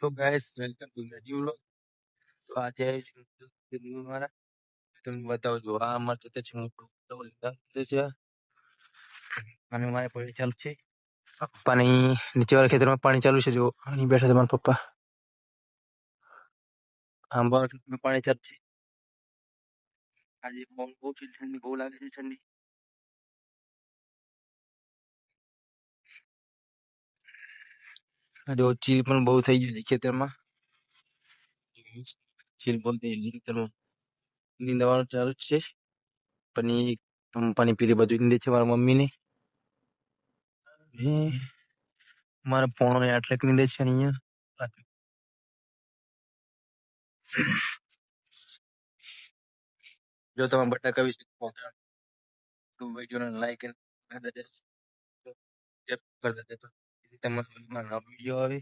तो guys welcome to the new vlog. तो आज है न्यू हमारा તમે બતાવો છો આ અમારે તો છે મોટું તો છે અને મારે પાણી ચાલુ છે પાણી નીચે વાળા ખેતરમાં પાણી ચાલુ છે જો અહીં બેઠા છે મારા પપ્પા આંબા પાણી ચાલુ છે આજે બહુ છે ઠંડી બહુ લાગે છે ઠંડી જો ચીલ પણ બહુ થઈ ગયું છે ખેતરમાં ચીલ પણ થઈ ગયું ખેતરમાં નીંદવાનું ચાલુ જ છે પાણી પીરી બધું નીંદે છે મારા મમ્મીને મારા પોણો આટલે નીંદે છે અહીંયા જો તમે બટાકા વિશે તો વિડીયોને લાઈક કરી દેજો કરી દેજો તો તમારા વિડીયો આવે